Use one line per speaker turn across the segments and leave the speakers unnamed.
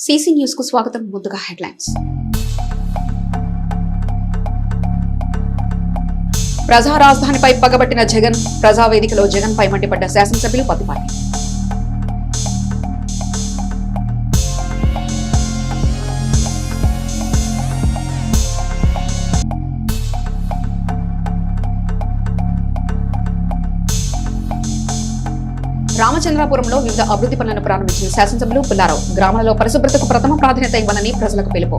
CC news కు స్వాగతం. ముందుగా హెడ్లైన్స్. ప్రజా రాజధానిపై పగబట్టిన జగన్. ప్రజావేదికలో జగన్ పై మండిపడ్డ శాసనసభ్యులు పత్తిపాటి. రామచంద్రాపురంలో వివిధ అభివృద్ధి పనులను ప్రారంభించిన శాసనసభ్యులు పుల్లారావు. గ్రామాలలో పరిశుభ్రతకు ప్రథమ ప్రాధాన్యత ఇవ్వాలని ప్రజలకు పిలుపు.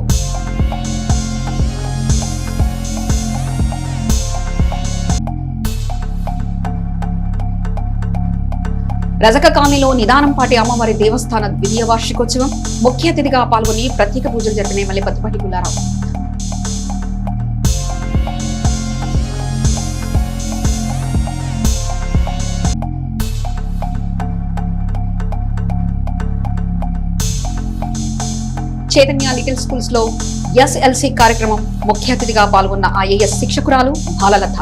రజక కాలనీలో నిదానంపాటి అమ్మవారి దేవస్థాన ద్వితీయ వార్షికోత్సవం. ముఖ్య అతిథిగా పాల్గొని ప్రత్యేక పూజలు జరిపిన MLA Pattipati Pullarao. Chaitanya little schools లో ఎస్ఎల్సి కార్యక్రమం. ముఖ్య అతిథిగా పాల్గొన్న ఐఏఎస్ శిక్షకురాలు బాలలత.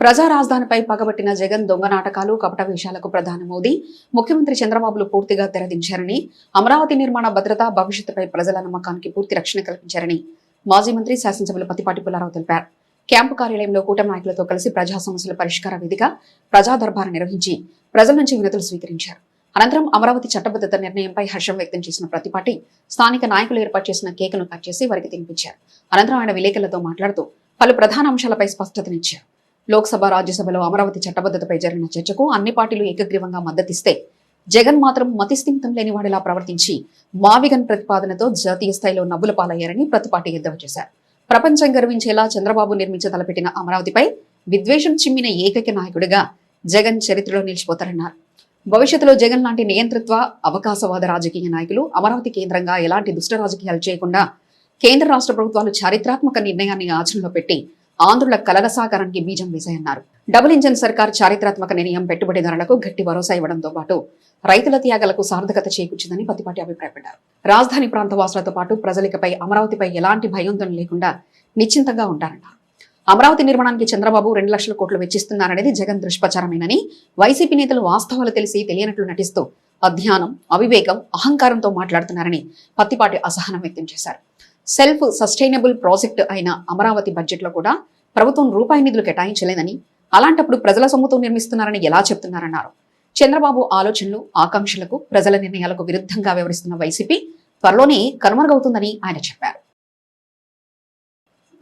ప్రజా రాజధానిపై పగబట్టిన జగన్ దొంగ నాటకాలు, కపట వేషాలకు ప్రధాని మోదీ, ముఖ్యమంత్రి చంద్రబాబులు పూర్తిగా తెరదించారని, అమరావతి నిర్మాణ భద్రత, భవిష్యత్తుపై ప్రజల నమ్మకానికి పూర్తి రక్షణ కల్పించారని మాజీ మంత్రి శాసనసభ్యులు పత్తిపాటి పుల్లారావు తెలిపారు. క్యాంపు కార్యాలయంలో కూటమి నాయకులతో కలిసి ప్రజా సమస్యల పరిష్కార వేదిక ప్రజా దర్బారు నిర్వహించి ప్రజల నుంచి వినతులు స్వీకరించారు. అనంతరం అమరావతి చట్టబద్ధత నిర్ణయంపై హర్షం వ్యక్తం చేసిన ప్రతిపాటి స్థానిక నాయకులు ఏర్పాటు చేసిన కేకును కట్ చేసి వారికి తినిపించారు. అనంతరం ఆయన విలేకరులతో మాట్లాడుతూ పలు ప్రధాన అంశాలపై స్పష్టతనిచ్చారు. లోక్సభ, రాజ్యసభలో అమరావతి చట్టబద్ధతపై జరిగిన చర్చకు అన్ని పార్టీలు ఏకగ్రీవంగా మద్దతిస్తే జగన్ మాత్రం మతిస్థిమితం లేనివాడిలా ప్రవర్తించి మావిగన్ ప్రతిపాదనతో జాతీయ స్థాయిలో నవ్వుల పాలయ్యారని ప్రతిపాటి ఎద్దేవా చేశారు. ప్రపంచం గర్వించేలా చంద్రబాబు నిర్మించ తలపెట్టిన అమరావతిపై విద్వేషం చిమ్మిన ఏకైక నాయకుడిగా జగన్ చరిత్రలో నిలిచిపోతారన్నారు. భవిష్యత్తులో జగన్ లాంటి నియంతృత్వ, అవకాశవాద రాజకీయ నాయకులు అమరావతి కేంద్రంగా ఎలాంటి దుష్ట రాజకీయాలు చేయకుండా కేంద్ర రాష్ట్ర ప్రభుత్వాలు చారిత్రాత్మక నిర్ణయాన్ని ఆచరణలో పెట్టి ఆంధ్రుల కలల సాకారానికి బీజం వేశాయన్నారు. డబుల్ ఇంజన్ సర్కార్ చారిత్రాత్మక నిర్ణయం పెట్టుబడిదారులకు గట్టి భరోసా ఇవ్వడంతో పాటు రైతుల త్యాగాలకు సార్థకత చేకూర్చిందని పత్తిపాటి అభిప్రాయపడ్డారు. రాజధాని ప్రాంత వాసులతో పాటు ప్రజలపై అమరావతిపై ఎలాంటి భయోందన లేకుండా నిశ్చింతగా ఉంటారన్నారు. అమరావతి నిర్మాణానికి చంద్రబాబు 2 లక్షల కోట్లు వెచ్చిస్తున్నారనేది జగన్ దుష్ప్రచారమేనని, వైసీపీ నేతలు వాస్తవాలు తెలిసి తెలియనట్లు నటిస్తూ అధ్యానం, అవివేకం, అహంకారంతో మాట్లాడుతున్నారని పత్తిపాటి అసహనం వ్యక్తం చేశారు. సెల్ఫ్ సస్టైనబుల్ ప్రాజెక్టు అయిన అమరావతి బడ్జెట్ లో కూడా ప్రభుత్వం రూపాయి నిధులు కేటాయించలేదని, అలాంటప్పుడు ప్రజల సొమ్ముతో నిర్మిస్తున్నారని ఎలా చెప్తున్నారన్నారు. చంద్రబాబు ఆలోచనలు, ఆకాంక్షలకు, ప్రజల నిర్ణయాలకు విరుద్ధంగా వ్యవహరిస్తున్న వైసీపీ త్వరలోనే కనుమరుగవుతుందని ఆయన చెప్పారు.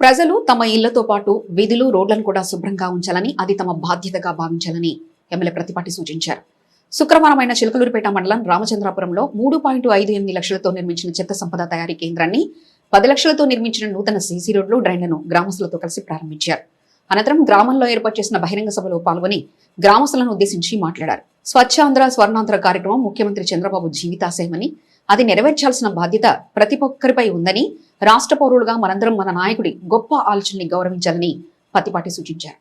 ప్రజలు తమ ఇళ్లతో పాటు వీధులు, రోడ్లను కూడా శుభ్రంగా ఉంచాలని, అది తమ బాధ్యతగా భావించాలని ఎమ్మెల్యే ప్రతిపాటి సూచించారు. శుక్రవారమైన చిలకలూరిపేట మండలం రామచంద్రాపురంలో 3.58 లక్షలతో నిర్మించిన చెత్త సంపద తయారీ కేంద్రాన్ని, 10 లక్షలతో నిర్మించిన నూతన సీసీ రోడ్లు, డ్రైన్లను గ్రామస్తులతో కలిసి ప్రారంభించారు. అనంతరం గ్రామంలో ఏర్పాటు చేసిన బహిరంగ సభలో పాల్గొని గ్రామస్తులను ఉద్దేశించి మాట్లాడారు. స్వచ్ఛాంధ్ర, స్వర్ణాంధ్ర కార్యక్రమం ముఖ్యమంత్రి చంద్రబాబు జీవితాశయమని, అది నెరవేర్చాల్సిన బాధ్యత ప్రతి ఒక్కరిపై ఉందని, రాష్ట్ర పౌరులుగా మనందరం మన నాయకుడి గొప్ప ఆలోచనని గౌరవించాలని పత్తిపాటి సూచించారు.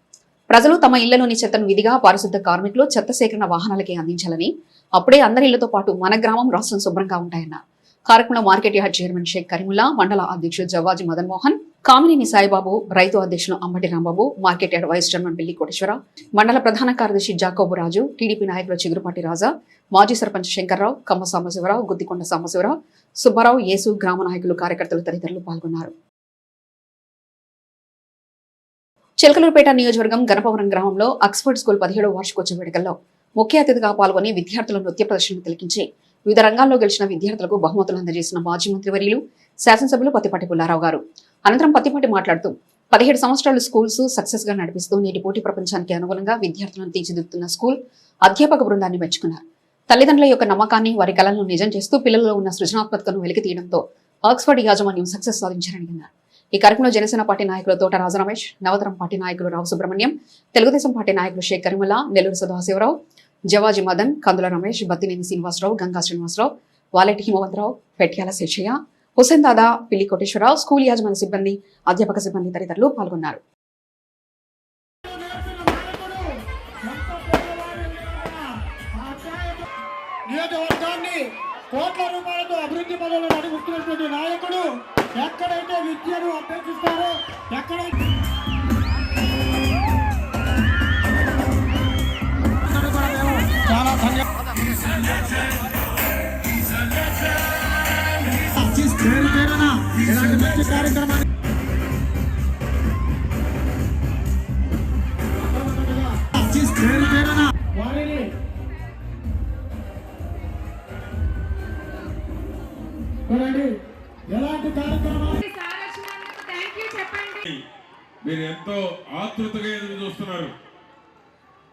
ప్రజలు తమ ఇళ్లలోని చెత్తను విధిగా పారిశుద్ధ కార్మికులు చెత్త సేకరణ వాహనాలకే అందించాలని, అప్పుడే అందరి ఇళ్లతో పాటు మన గ్రామం, రాష్ట్రం శుభ్రంగా ఉంటాయన్నారు. కార్యక్రమంలో market yard chairman Shaik Kareemulla, మండల అధ్యక్షుడు జవ్వాజీ మదన్ మోహన్, కామినేని సాయిబాబు, రైతు అధ్యక్షులు Ambati Rambabu, market yard vice chairman Pilli Koteswararao, మండల ప్రధాన కార్యదర్శి జాకోబు రాజు, టీడీపీ నాయకులు చిగురుపాటి రాజా, మాజీ సర్పంచ్ శంకర్రావు, కమ్మ సాంబశివరావు, గుత్తికొండ సాంబశివరావు, సుబ్బారావు, యేసు, గ్రామ నాయకులు, కార్యకర్తలు తదితరులు పాల్గొన్నారు. చిలకలూరుపేట నియోజకవర్గం గణపవరం గ్రామంలో ఆక్స్ఫర్డ్ స్కూల్ 17వ వార్షికోత్సవ వేడుకల్లో ముఖ్య అతిథిగా పాల్గొని విద్యార్థుల నృత్య ప్రదర్శనలు తిలకించి వివిధ రంగాల్లో గెలిచిన విద్యార్థులకు బహుమతులు అందజేసిన మాజీ మంత్రివర్యులు, శాసనసభ్యులు పత్తిపాటి పుల్లారావు గారు. అనంతరం పత్తిపాటి మాట్లాడుతూ 17 సంవత్సరాలు స్కూల్స్ సక్సెస్ గా నడిపిస్తూ నేటి పోటీ ప్రపంచానికి అనుగుణంగా విద్యార్థులను తీర్చిదిద్దుతున్న స్కూల్ అధ్యాపక బృందాన్ని మెచ్చుకున్నారు. తల్లిదండ్రుల యొక్క నమ్మకాన్ని, వారి కళలను నిజం చేస్తూ పిల్లల్లో ఉన్న సృజనాత్మకతను వెలికి తీయడంతో ఆక్స్ఫర్డ్ యాజమాన్యం సక్సెస్ సాధించారని అన్నారు. ఈ కార్యక్రమంలో జనసేన పార్టీ నాయకులు తోట రాజా రమేష్, నవతరం పార్టీ నాయకులు రావు సుబ్రహ్మణ్యం, తెలుగుదేశం పార్టీ నాయకులు షేక్ కరీముల్లా, నెల్లూరు సదాశివరావు, జవాజీ మదన్, కందుల రమేష్, బత్తినేని శ్రీనివాసరావు, గంగా శ్రీనివాసరావు, వాలెటి హిమవంతరావు, పెట్యాల శేషయ్య, హుసేన్ దాదా, పిల్లి కోటేశ్వరరావు, స్కూల్ యాజమాన్య సిబ్బంది, అధ్యాపక సిబ్బంది తదితరులు పాల్గొన్నారు.
కోట్ల రూపాయలతో అభివృద్ధి పనులు నడిపిస్తున్నటువంటి నాయకుడు ఎక్కడైతే విద్యను అభ్యర్థిస్తారో, ఎక్కడైతే ఇలాంటి మంచి కార్యక్రమాన్ని వారిని చూడండి ఎలాంటి కార్యక్రమాలు
మీరు ఎంతో ఆతృతగా ఎదురు చూస్తున్నారు.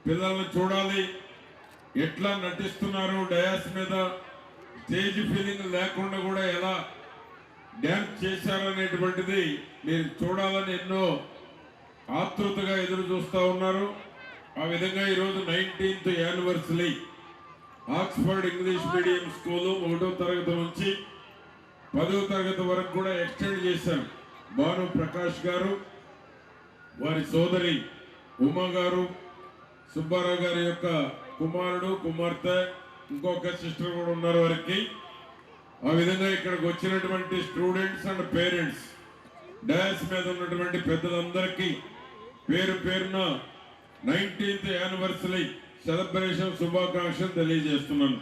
పిల్లల్ని చూడాలి, ఎట్లా నటిస్తున్నారు డయాస్ మీద, స్టేజ్ ఫీలింగ్ లేకుండా కూడా ఎలా డ్యాన్స్ చేశారనేటువంటిది మీరు చూడాలని ఎన్నో ఆతృతగా ఎదురు చూస్తూ ఉన్నారు. ఆ విధంగా ఈరోజు 19th anniversary Oxford English medium school 1వ తరగతి నుంచి 10వ తరగతి వరకు కూడా ఎక్స్టెండ్ చేశారు. భాను ప్రకాష్ గారు, వారి సోదరి ఉమా గారు, సుబ్బారావు గారి యొక్క కుమారుడు కుమార్తె, ఇంకొక సిస్టర్ కూడా ఉన్నారు వారికి. ఆ విధంగా ఇక్కడికి వచ్చినటువంటి స్టూడెంట్స్ అండ్ పేరెంట్స్, డాన్స్ మీద ఉన్నటువంటి పెద్దలందరికీ పేరు పేరున 19th యానివర్సరీ సెలబ్రేషన్ శుభాకాంక్షలు తెలియజేస్తున్నాను.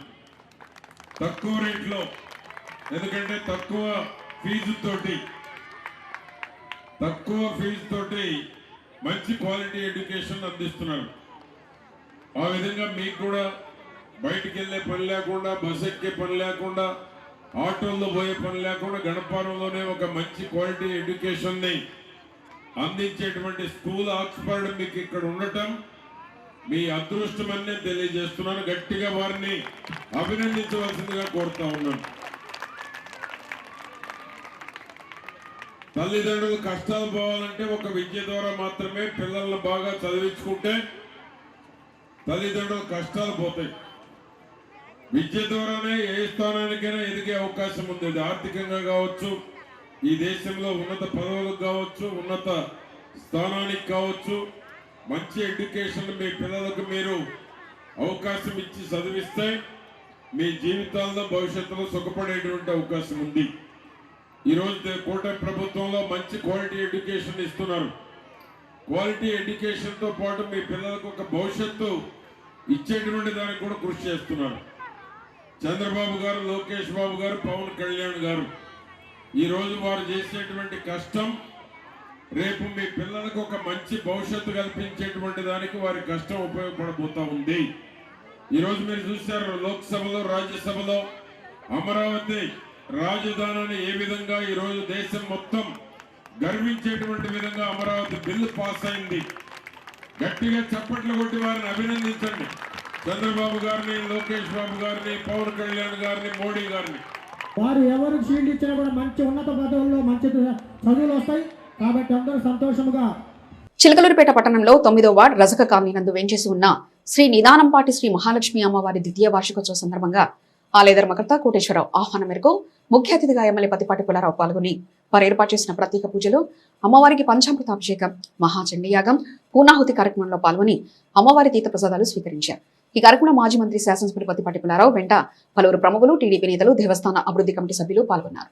తక్కువ రేట్లో, ఎందుకంటే తక్కువ ఫీజుతోటి మంచి క్వాలిటీ ఎడ్యుకేషన్ అందిస్తున్నారు. ఆ విధంగా మీకు కూడా బయటికి వెళ్ళే పని లేకుండా, బస్ ఎక్కే పని లేకుండా, ఆటోల్లో పోయే పని లేకుండా గణపారంలోనే ఒక మంచి క్వాలిటీ ఎడ్యుకేషన్ని అందించేటువంటి స్కూల్ ఆక్స్ఫర్డ్ మీకు ఇక్కడ ఉండటం మీ అదృష్టమని నేను తెలియజేస్తున్నాను. గట్టిగా వారిని అభినందించవలసిందిగా కోరుతా ఉన్నాను. తల్లిదండ్రులు కష్టాలు పోవాలంటే ఒక విద్య ద్వారా మాత్రమే. పిల్లల్ని బాగా చదివించుకుంటే తల్లిదండ్రులు కష్టాలు పోతాయి. విద్య ద్వారానే ఏ స్థానానికైనా ఎదిగే అవకాశం ఉంది. అది ఆర్థికంగా కావచ్చు, ఈ దేశంలో ఉన్నత పదవులకు కావచ్చు, ఉన్నత స్థానానికి కావచ్చు. మంచి ఎడ్యుకేషన్ మీ పిల్లలకు మీరు అవకాశం ఇచ్చి చదివిస్తే మీ జీవితాల్లో భవిష్యత్తులో సుఖపడేటువంటి అవకాశం ఉంది. ఈరోజు కూటమి ప్రభుత్వంలో మంచి క్వాలిటీ ఎడ్యుకేషన్ ఇస్తున్నారు. క్వాలిటీ ఎడ్యుకేషన్తో పాటు మీ పిల్లలకు ఒక భవిష్యత్తు ఇచ్చేటువంటి దానికి కూడా కృషి చేస్తున్నారు. చంద్రబాబు గారు, లోకేష్ బాబు గారు, పవన్ కళ్యాణ్ గారు ఈరోజు వారు చేసేటువంటి కష్టం రేపు మీ పిల్లలకు ఒక మంచి భవిష్యత్తు కల్పించేటువంటి దానికి వారి కష్టం ఉపయోగపడబోతా ఉంది. ఈరోజు మీరు చూశారు లోక్సభలో, రాజ్యసభలో అమరావతి రాజధానిని ఏ విధంగా ఈరోజు దేశం మొత్తం గర్వించేటువంటి విధంగా అమరావతి బిల్లు పాస్ అయింది. గట్టిగా చప్పట్లు కొట్టి వారిని అభినందించండి. చంద్రబాబు గారిని, లోకేష్ బాబు గారిని, పవన్ కళ్యాణ్ గారిని, మోడీ గారిని.
వారు ఎవరు షీల్డ్ ఇచ్చినా కూడా మంచి ఉన్నత పదవుల్లో మంచి చదువులు వస్తాయి. కాబట్టి అందరూ సంతోషముగా.
చిలకలూరిపేట పట్టణంలో 9వ వార్డు రజక కాలనీ నందు వేంచేసి ఉన్న శ్రీ నిదానంపాటి శ్రీ మహాలక్ష్మి అమ్మవారి ద్వితీయ వార్షికోత్సవ సందర్భంగా ఆలయ ధర్మకర్త కోటేశ్వరరావు ఆహ్వానం మేరకు ముఖ్య అతిథిగా ఎమ్మెల్యే పతిపాటి పుల్లారావు పాల్గొని వారు ఏర్పాటు చేసిన ప్రత్యేక పూజలు, అమ్మవారికి పంచామృతాభిషేకం, మహాచండీ యాగం, పూర్ణాహుతి కార్యక్రమంలో పాల్గొని అమ్మవారి తీర్థ ప్రసాదాలు స్వీకరించారు. ఈ కార్యక్రమంలో మాజీ మంత్రి శాసనసభ్యులు పతిపాటి పుల్లారావు వెంట పలువురు ప్రముఖులు, టీడీపీ నేతలు, దేవస్థాన అభివృద్ధి కమిటీ సభ్యులు పాల్గొన్నారు.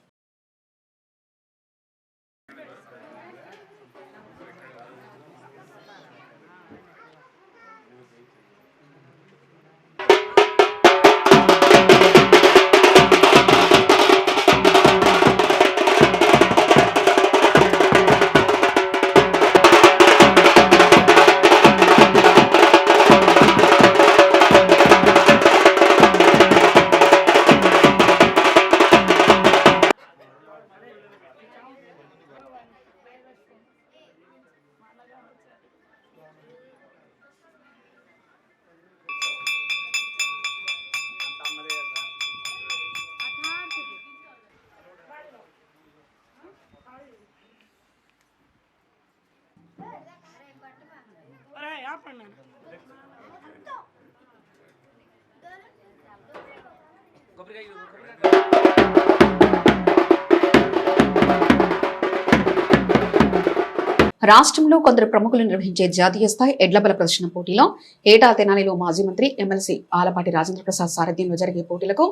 రాష్ట్రంలో కొందరు ప్రముఖులు నిర్వహించే జాతీయ స్థాయి ఎడ్లబల ప్రదర్శన పోటీలో ఏటా తెనాలిలో మాజీ మంత్రి ఎమ్మెల్సీ ఆలపాటి రాజేంద్ర ప్రసాద్ సారథ్యంలో జరిగే పోటీలకు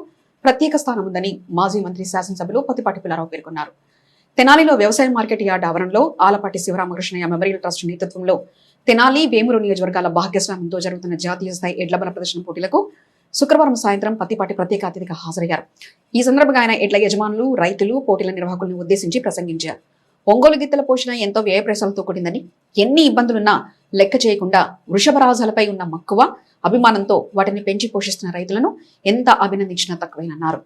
ప్రత్యేక స్థానం ఉందని మాజీ మంత్రి శాసనసభ్యులు పతిపాటి పుల్లారావు పేర్కొన్నారు. తెనాలిలో వ్యవసాయ మార్కెట్ యార్డ్ ఆవరణలో ఆలపాటి శివరామకృష్ణయ్య మెమోరియల్ ట్రస్ట్ నేతృత్వంలో తెనాలి, వేమూరు నియోజకవర్గాల భాగ్యస్వామ్యంతో జరుగుతున్న జాతీయ స్థాయి ఎడ్లబల ప్రదర్శన పోటీలకు శుక్రవారం సాయంత్రం పత్తిపాటి ప్రత్యేక అతిథిగా హాజరయ్యారు. ఈ సందర్భంగా ఆయన ఎడ్ల యజమానులు, రైతులు, పోటీల నిర్వాహకులను ఉద్దేశించి ప్రసంగించారు. ఒంగోలు గిత్తెల పోషణ ఎంతో వ్యయప్రయాసాలతో కూడిందని, ఎన్ని ఇబ్బందులున్నా లెక్క చేయకుండా వృషభరాజాలపై ఉన్న మక్కువ, అభిమానంతో వాటిని పెంచి పోషిస్తున్న రైతులను ఎంత అభినందించినా తక్కువేనన్నారు.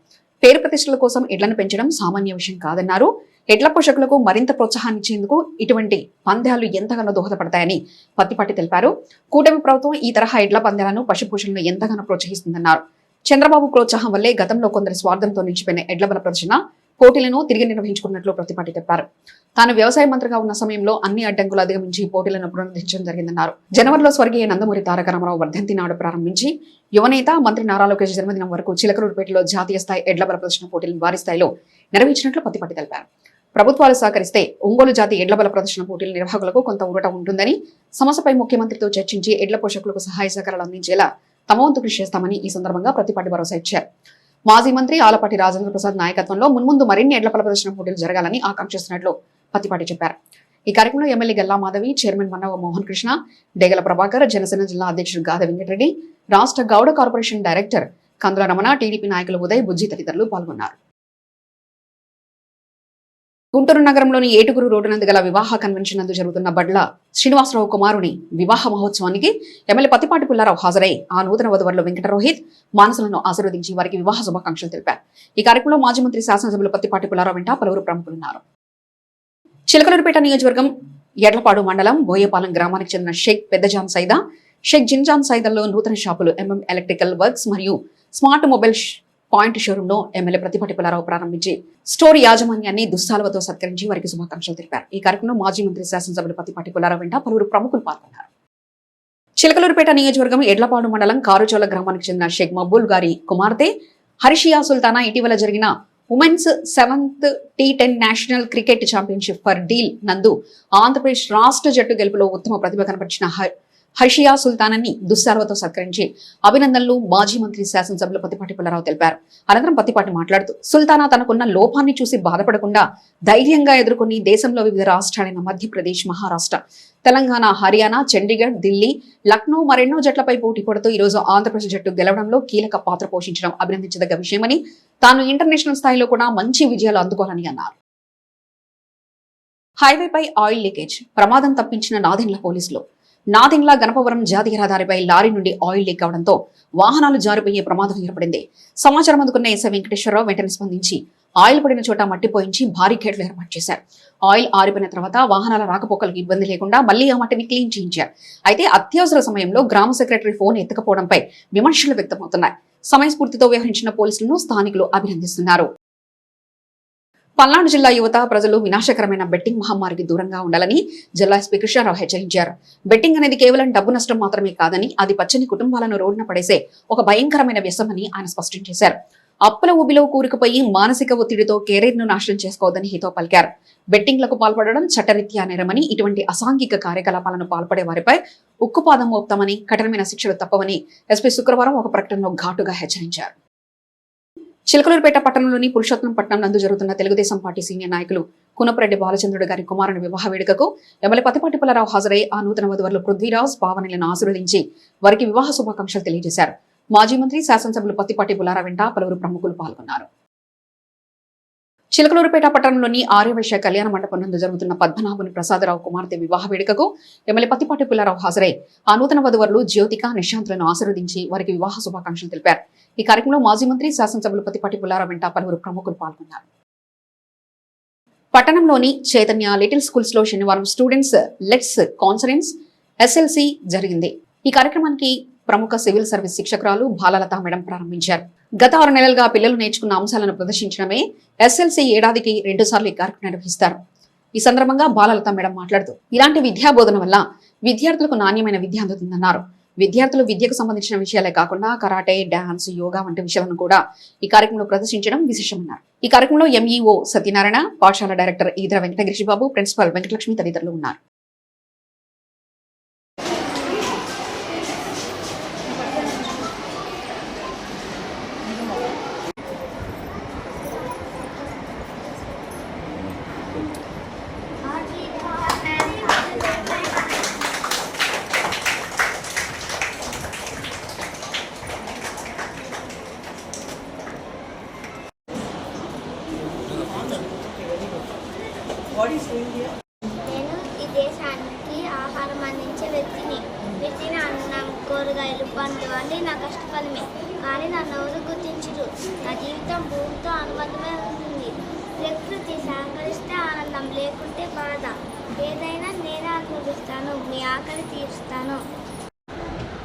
పేరు ప్రతిష్టల కోసం ఎడ్లను పెంచడం సామాన్య విషయం కాదన్నారు. ఎడ్ల పోషకులకు మరింత ప్రోత్సాహాన్ని ఇచ్చేందుకు ఇటువంటి పందాలు ఎంతగానో దోహదపడతాయని పత్తిపాటి తెలిపారు. కూటమి ప్రభుత్వం ఈ తరహా ఎడ్ల పందాలను, పశుపోషణను ఎంతగానో ప్రోత్సహిస్తుందన్నారు. చంద్రబాబు ప్రోత్సాహం వల్లే గతంలో కొందరి స్వార్థంతో నిలిచిపోయిన ఎడ్ల బల ప్రదర్శన పోటీలను తిరిగి నిర్వహించుకున్నట్లు ప్రతిపాటి చెప్పారు. తాను వ్యవసాయ మంత్రిగా ఉన్న సమయంలో అన్ని అడ్డంకులు అధిగమించి పోటీలను పునరుద్ధరించడం జరిగిందన్నారు. జనవరిలో స్వర్గీయ నందమూరి తారక రామారావు వర్ధంతి నాడు ప్రారంభించి యువనేత మంత్రి నారా లోకేష్ జన్మదినం వరకు చిలకలూరుపేటలో జాతీయ స్థాయి ఎడ్ల బల ప్రదర్శన పోటీలను భారీ స్థాయిలో నిర్వహించినట్లు పత్తిపాటి తెలిపారు. ప్రభుత్వాలు సహకరిస్తే ఒంగోలు జాతి ఎడ్ల బల ప్రదర్శన పోటీల నిర్వాహకులకు కొంత ఊరట ఉంటుందని, సమస్యపై ముఖ్యమంత్రితో చర్చించి ఎడ్ల పోషకులకు సహాయ సహకారాలు అందించేలా తమ వంతు కృషి చేస్తామని ఈ సందర్భంగా ప్రతిపాటి భరోసా ఇచ్చారు. మాజీ మంత్రి ఆలపాటి రాజేంద్ర ప్రసాద్ నాయకత్వంలో మున్ముందు మరిన్ని ఎడ్ల బల ప్రదర్శన పోటీలు జరగాలని ఆకాంక్షిస్తున్నట్లు పత్తిపాటి చెప్పారు. ఈ కార్యక్రమంలో ఎమ్మెల్యే గల్లా మాధవి, చైర్మన్ మన్నవ మోహన్ కృష్ణ, డేగల ప్రభాకర్, జనసేన జిల్లా అధ్యక్షుడు గాద వెంకటరెడ్డి, రాష్ట్ర గౌడ కార్పొరేషన్ డైరెక్టర్ కందుల రమణ, టీడీపీ నాయకులు ఉదయ్, బుజ్జి తదితరులు పాల్గొన్నారు. గుంటూరు నగరంలోని ఏటుగురు రోడ్డు నందు గల వివాహ కన్వెన్షన్ నందు జరుగుతున్న బడ్ల శ్రీనివాసరావు కుమారుని వివాహ మహోత్సవానికి ఎమ్మెల్యే పత్తిపాటి పుల్లారావు హాజరై ఆ నూతన వధువరులు వెంకట రోహిత్, మానసులను ఆశీర్వదించి వారికి వివాహ శుభాకాంక్షలు తెలిపారు. ఈ కార్యక్రమంలో మాజీ మంత్రి శాసనసభ్యులు పత్తిపాటి పుల్లారావు వెంట పలువురు ప్రముఖులున్నారు. చిలకలూరుపేట నియోజకవర్గం ఎడ్లపాడు మండలం బోయేపాలెం గ్రామానికి చెందిన షేక్ పెద్దజాన్ సైదా, షేక్ జిన్జాన్ సైదాల్లో నూతన షాపులు ఎంఎం ఎలక్ట్రికల్ వర్క్స్ మరియు స్మార్ట్ మొబైల్ పాయింట్ షోరూమ్ ను ఎమ్మెల్యే ప్రతిపాటి పుల్లారావు ప్రారంభించి స్టోర్ యాజమాన్యాన్ని దుస్సాలవతో సత్కరించి వారికి శుభాకాంక్షలు తెలిపారు. ఈ కార్యక్రమంలో మాజీ మంత్రి శాసనసభ్యులు పత్తిపాటి పుల్లారావు వెంట పలువురు ప్రముఖులు పాల్గొన్నారు. చిలకలూరుపేట నియోజకవర్గం ఎడ్లపాడు మండలం కారుచోల గ్రామానికి చెందిన షేక్ మబ్బూల్ గారి కుమార్తె హరిషియా సుల్తానా ఇటీవల జరిగిన women's 7th T10 national cricket championship for deal నందు ఆంధ్రప్రదేశ్ రాష్ట్ర జట్టు గెలుపులో ఉత్తమ ప్రతిభ కనపరిచిన హర్షియా సుల్తానాన్ని దుస్సాలవతో సత్కరించి అభినందనలు మాజీ మంత్రి శాసనసభ్యులు పత్తిపాటి పుల్లారావు తెలిపారు. అనంతరం పత్తిపాటి మాట్లాడుతూ సుల్తానా తనకున్న లోపాన్ని చూసి బాధపడకుండా ధైర్యంగా ఎదుర్కొని దేశంలో వివిధ రాష్ట్రాలైన మధ్యప్రదేశ్, మహారాష్ట్ర, తెలంగాణ, హర్యానా, చండీగఢ్, ఢిల్లీ, లక్నో మరెన్నో జట్లపై పోటీ పడుతూ ఈరోజు ఆంధ్రప్రదేశ్ జట్టు గెలవడంలో కీలక పాత్ర పోషించడం అభినందించదగ్గ విషయమని, తాను ఇంటర్నేషనల్ స్థాయిలో కూడా మంచి విజయాలు అందుకోవాలని అన్నారు. హైవేపై ఆయిల్ లీకేజ్ ప్రమాదం తప్పించిన నాదెండ్ల పోలీసులు. నాదెండ్ల గణపవరం జాతీయ రహదారిపై లారీ నుండి ఆయిల్ లీక్ అవడంతో వాహనాలు జారిపోయే ప్రమాదం ఏర్పడింది. సమాచారం అందుకున్న ఎస్ఐ వెంకటేశ్వరరావు వెంటనే స్పందించి ఆయిల్ పడిన చోట మట్టి పోయించి బారికేడ్లు ఏర్పాటు చేశారు. ఆయిల్ ఆరిపోయిన తర్వాత వాహనాల రాకపోకలకు ఇబ్బంది లేకుండా మళ్లీ ఆ మట్టిని క్లీన్ చేయించారు. అయితే అత్యవసర సమయంలో గ్రామ సెక్రటరీ ఫోన్ ఎత్తకపోవడంపై విమర్శలు వ్యక్తమవుతున్నాయి. సమయస్ఫూర్తితో వ్యవహరించిన పోలీసులను స్థానికులు అభినందిస్తున్నారు. పల్నాడు జిల్లా యువత, ప్రజలు వినాశకరమైన బెట్టింగ్ మహమ్మారికి దూరంగా ఉండాలని జిల్లా ఎస్పీ కృష్ణారావు హెచ్చరించారు. బెట్టింగ్ అనేది కేవలం డబ్బు నష్టం మాత్రమే కాదని, అది పచ్చని కుటుంబాలను రోడ్డున పడేసే ఒక భయంకరమైన వ్యసనమని ఆయన స్పష్టం చేశారు. అప్పుల ఊబిలో కూరుకుపోయి మానసిక ఒత్తిడితో కెరీర్ ను నాశనం చేసుకోవద్దని హితో పలికారు. బెట్టింగ్లకు పాల్పడడం చట్టరీత్యా నేరమని, ఇటువంటి అసాంఘిక కార్యకలాపాలను పాల్పడే వారిపై ఉక్కుపాదం మోపుతామని, కఠినమైన శిక్షలు తప్పవని ఎస్పీ శుక్రవారం ఒక ప్రకటనలో ఘాటుగా హెచ్చరించారు. చిలకలూరుపేట పట్టణంలోని పురుషోత్తంపట్నం నందు జరుగుతున్న తెలుగుదేశం పార్టీ సీనియర్ నాయకులు కునపరెడ్డి బాలచంద్రుడు గారి కుమారుని వివాహ వేడుకకు ఎమ్మెల్యే పత్తిపాటి పుల్లారావు హాజరై ఆ నూతన వధువరులు పృథ్వీరాజ్, పావనిలను ఆశీర్వదించి వారికి వివాహ శుభాకాంక్షలు తెలియజేశారు. మాజీ మంత్రి శాసనసభ్యులు పత్తిపాటి పుల్లారావు వెంట పలువురు ప్రముఖులు పాల్గొన్నారు. చిలకలూరుపేట పట్టణంలోని ఆర్యవైశ్య కళ్యాణ మండపం నందు జరుగుతున్న పద్మనాభుని ప్రసాదరావు కుమార్తె వివాహ వేడుకకు ఎమ్మెల్యే పత్తిపాటి పుల్లారావు హాజరై ఆ నూతన వధువరులు జ్యోతిక, నిశాంతులను ఆశీర్వదించి వారికి వివాహ శుభాకాంక్షలు తెలిపారు. ఈ కార్యక్రమంలో మాజీ మంత్రి శాసనసభ్యులు పత్తిపాటి పుల్లారావు వెంట పలువురు ప్రముఖులు పాల్గొన్నారు. పట్టణంలోని చైతన్య లిటిల్ స్కూల్స్ లో శనివారం స్టూడెంట్స్ లెట్స్ కాన్ఫరెన్స్ SLC జరిగింది. ఈ కార్యక్రమానికి ప్రముఖ సివిల్ సర్వీస్ శిక్షకురాలు బాలలత మేడం ప్రారంభించారు. గత 6 నెలలుగా పిల్లలు నేర్చుకున్న అంశాలను ప్రదర్శించడమే SLC ఏడాదికి 2 సార్లు ఈ కార్యక్రమం నిర్వహిస్తారు. ఈ సందర్భంగా బాలలత మేడం మాట్లాడుతూ ఇలాంటి విద్యా బోధన వల్ల విద్యార్థులకు నాణ్యమైన విద్య అందుతుందన్నారు. విద్యార్థులు విద్యకు సంబంధించిన విషయాలే కాకుండా కరాటే, డాన్స్, యోగా వంటి విషయాలను కూడా ఈ కార్యక్రమంలో ప్రదర్శించడం విశేషమన్నారు. ఈ కార్యక్రమంలో MEO సత్యనారాయణ, పాఠశాల డైరెక్టర్ ఈద్ర వెంకటగిరిబాబు, ప్రిన్సిపల్ వెంకటలక్ష్మి తదితరులు ఉన్నారు.
నేను ఈ దేశానికి ఆహారం అందించే వ్యక్తిని. పెట్టిన అన్నం, కూరగాయలు, పండ్లు అన్నీ నా కష్టఫలమే. కానీ నన్ను ఎవరు గుర్తించరు. నా జీవితం భూమితో అనుబంధమే ఉంటుంది. ప్రకృతి సహకరిస్తే ఆనందం, లేకుంటే బాధ. ఏదైనా నేనే అనుభవిస్తాను, మీ ఆకలి తీరుస్తాను.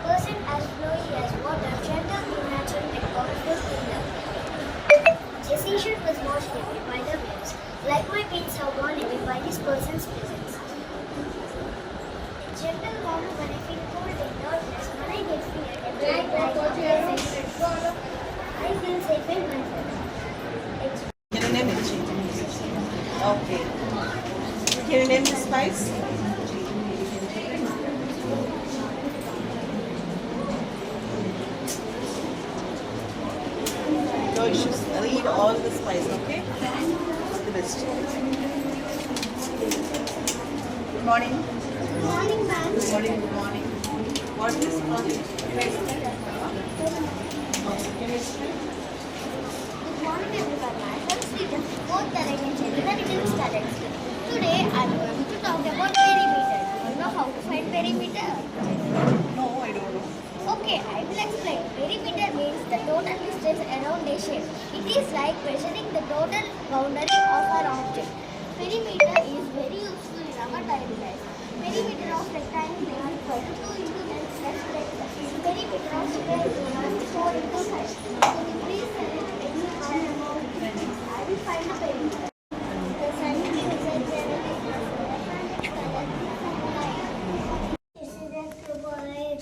Person as flowy as water, gentle in nature and powerful in love. This t-shirt was washed away by the waves, like my pains are worn away by this person's presence. Gentle warmth when I feel cold and darkness, when I get fear and bright light of presence. I feel safe in myself.
Can you name it? Okay. Can you name the spice? No issues. Read all the spice, okay? All the best. Good morning.
Good morning, ma'am.
Good morning. Good morning. What is project?
Good morning, everyone. My name is Rita. Both that I can say the little students. Today, I am going to talk about perimeter. You know how to find perimeter?
No, I don't know.
Okay, I will explain. Perimeter means the total distance around a shape. It is like measuring the total boundary of an object. Perimeter is very useful in our daily life. Perimeter of rectangle is equal to 2 into 10 plus 10. Perimeter of square is 4 into 5. Can you please select any one amount? I will find the perimeter. The sun is a general color. This is a cuboid.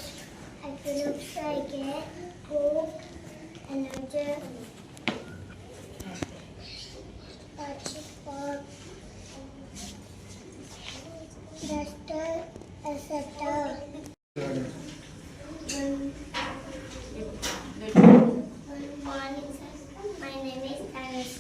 It looks like a book, another chipboard, duster, etc. Good morning, sir. My name is Anis.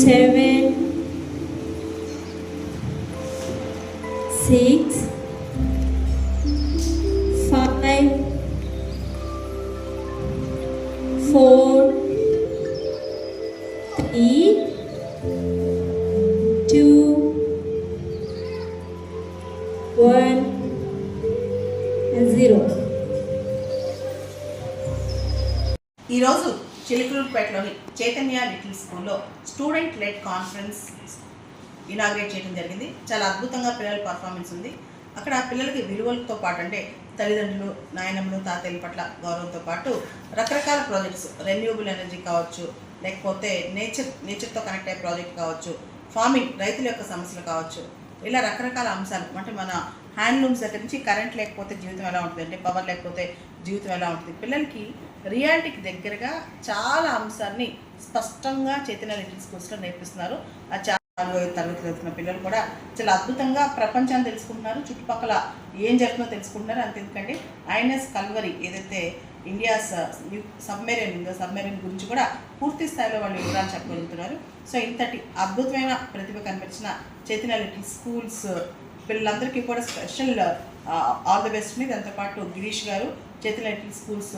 Seven, 6, 5, 4, 3, 2, 1, 0.
ఈరోజు చిలుకలూరుపేటలోని Chaitanya little స్కూల్లో student lead conference inaugurate చేయడం జరిగింది. చాలా అద్భుతంగా పిల్లల performance ఉంది. అక్కడ పిల్లలకి విలువలతో పాటు అంటే తల్లిదండ్రులు, నాయనమ్మలు, తాతయ్యల పట్ల గౌరవంతో పాటు రకరకాల ప్రాజెక్ట్స్, రెన్యూబుల్ ఎనర్జీ కావచ్చు, లేకపోతే నేచర్తో కనెక్ట్ అయ్యే ప్రాజెక్ట్ కావచ్చు, ఫార్మింగ్, రైతుల యొక్క సమస్యలు కావచ్చు, ఇలా రకరకాల అంశాలు. అంటే మన హ్యాండ్లూమ్స్ దగ్గర నుంచి కరెంట్ లేకపోతే జీవితం ఎలా ఉంటుంది, అంటే పవర్ లేకపోతే జీవితం ఎలా ఉంటుంది, పిల్లలకి రియాలిటీకి దగ్గరగా చాలా అంశాన్ని స్పష్టంగా చైతన్య లిటిల్ స్కూల్స్లో నేర్పిస్తున్నారు. ఆ 4వ తరగతి చదువుతున్న పిల్లలు కూడా చాలా అద్భుతంగా ప్రపంచాన్ని తెలుసుకుంటున్నారు, చుట్టుపక్కల ఏం జరుగుతుందో తెలుసుకుంటున్నారు. అంతేందుకంటే ఐఎన్ఎస్ కల్వరీ ఏదైతే ఇండియాస్ సబ్మెరైన్ ఉందో, సబ్మెరైన్ గురించి కూడా పూర్తి స్థాయిలో వాళ్ళు వివరాలు చెప్పగలుగుతున్నారు. సో ఇంతటి అద్భుతమైన ప్రతిభ కనిపించిన చైతన్య లిటిల్ స్కూల్స్ పిల్లలందరికీ కూడా స్పెషల్ ఆల్ ది బెస్ట్ని. దాంతోపాటు గిరీష్ గారు, చైతన్య లిటిల్ స్కూల్స్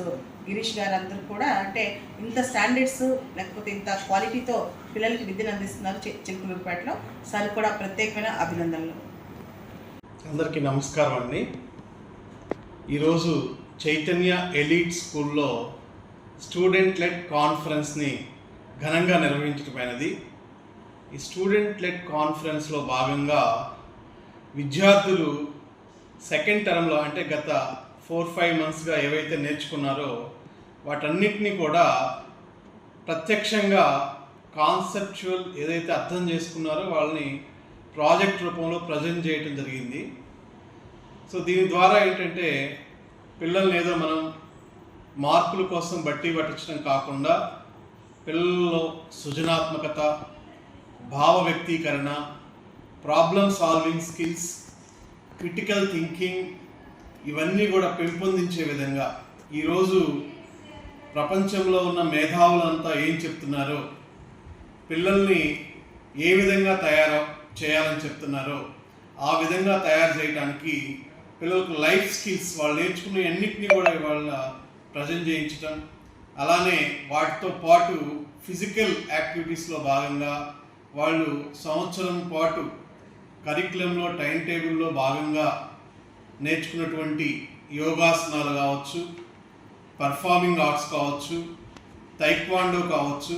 గిరీష్ గారు అందరూ కూడా అంటే ఇంత స్టాండర్డ్స్ లేకపోతే ఇంత క్వాలిటీతో పిల్లలకి విద్యను అందిస్తున్నారు చిలుకలూరుపేటలో. సార్ కూడా ప్రత్యేకమైన అభినందనలు.
అందరికీ నమస్కారం అండి. ఈరోజు చైతన్య ఎలీట్ స్కూల్లో స్టూడెంట్ లెడ్ కాన్ఫరెన్స్ని ఘనంగా నిర్వహించడమైనది. ఈ స్టూడెంట్ లెడ్ కాన్ఫరెన్స్లో భాగంగా విద్యార్థులు సెకండ్ టర్మ్లో అంటే గత 4-5 మంత్స్గా ఏవైతే నేర్చుకున్నారో వాటన్నిటినీ కూడా ప్రత్యక్షంగా కాన్సెప్చువల్ ఏదైతే అర్థం చేసుకున్నారో వాళ్ళని ప్రాజెక్ట్ రూపంలో ప్రజెంట్ చేయడం జరిగింది. సో దీని ద్వారా ఏంటంటే పిల్లల్ని ఏదో మనం మార్కుల కోసం బట్టి పట్టించడం కాకుండా పిల్లల్లో సృజనాత్మకత, భావ వ్యక్తీకరణ, problem solving skills, critical thinking ఇవన్నీ కూడా పెంపొందించే విధంగా ఈరోజు ప్రపంచంలో ఉన్న మేధావులంతా ఏం చెప్తున్నారో, పిల్లల్ని ఏ విధంగా తయారు చేయాలని చెప్తున్నారో ఆ విధంగా తయారు చేయడానికి పిల్లలకు లైఫ్ స్కిల్స్ వాళ్ళు నేర్చుకునే అన్నింటినీ కూడా వాళ్ళ ప్రజెంట్ చేయించడం, అలానే వాటితో పాటు ఫిజికల్ యాక్టివిటీస్లో భాగంగా వాళ్ళు సంవత్సరం పాటు కరికులంలో టైం టేబుల్లో భాగంగా నేర్చుకున్నటువంటి యోగాసనాలు కావచ్చు, పర్ఫార్మింగ్ ఆర్ట్స్ కావచ్చు, తైక్వాండో కావచ్చు,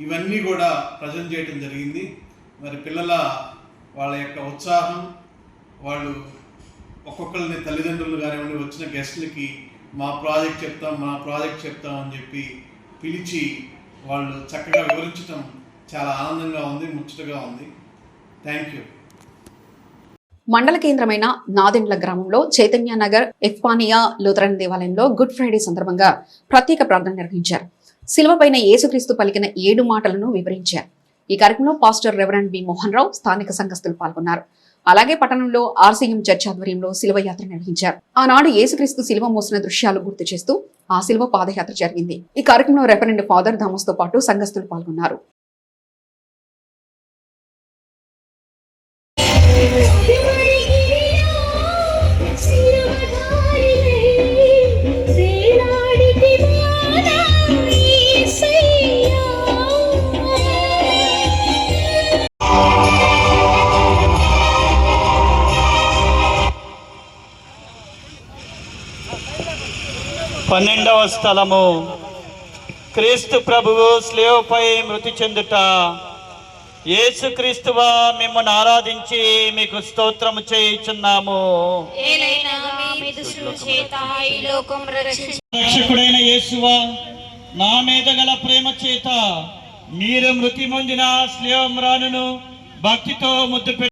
ఇవన్నీ కూడా ప్రజెంట్ చేయడం జరిగింది. మరి పిల్లల వాళ్ళ యొక్క ఉత్సాహం, వాళ్ళు ఒక్కొక్కరిని తల్లిదండ్రులు కానివ్వండి వచ్చిన గెస్టులకి మా ప్రాజెక్ట్ చెప్తాం అని చెప్పి పిలిచి వాళ్ళు చక్కగా వివరించడం చాలా ఆనందంగా ఉంది, ముచ్చటగా ఉంది. Thank you.
మండల కేంద్రమైన నాదెండ్ల గ్రామంలో చైతన్య నగర్ ఎఫ్పానియా లూథరన్ దేవాలయంలో గుడ్ ఫ్రైడే సందర్భంగా ప్రత్యేక ప్రార్థన నిర్వహించారు. శిలువపైన యేసుక్రీస్తు పలికిన 7 మాటలను వివరించారు. ఈ కార్యక్రమంలో pastor reverend B Mohan Rao, స్థానిక సంఘస్థులు పాల్గొన్నారు. అలాగే పట్టణంలో ఆర్సీఎం చర్చ్ ఆధ్వర్యంలో శిలువ యాత్ర నిర్వహించారు. ఆనాడు యేసుక్రీస్తు శిలువ మోసిన దృశ్యాలు గుర్తు చేస్తూ ఆ శిలువ పాదయాత్ర జరిగింది. ఈ కార్యక్రమంలో రెవరెండ్ ఫాదర్ థామస్ తో పాటు సంఘస్థులు పాల్గొన్నారు.
పన్నెండవ స్థలము, క్రీస్తు ప్రభువు స్లేవపై మృతి చెందుట. యేసుక్రీస్తువా మిమ్మల్ని ఆరాధించి మీకు స్తోత్రము చేయుచున్నాము. రక్షకుడైన యేసువా, నా మీద గల ప్రేమ చేత మీరు మృతి పొందిన స్లేవమ్రానును భక్తితో ముద్దు పెట్టి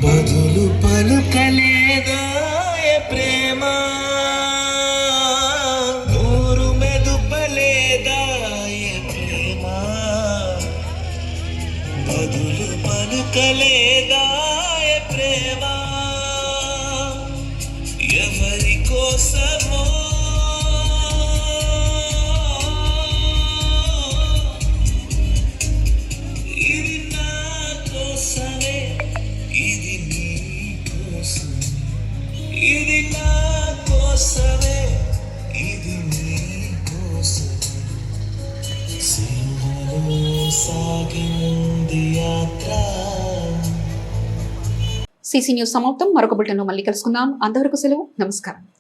బదులు పలుకలేదా ప్రేమ, నూరు మెదుపలేదా ప్రేమ, బదులు పలుకలేదా ప్రేమ, ఎవరి కోసమో ఇది నా కోసమే, ఇది నీ కోసం, ఇది నా కోసమే, ఇది నీ కోసం. సిలువలో సాగింది యాత్ర.
సిసి న్యూస్ సమాప్తం. మరొక బులెటిన్లో మళ్ళీ కలుసుకుందాం. అంతవరకు సెలవు. నమస్కారం.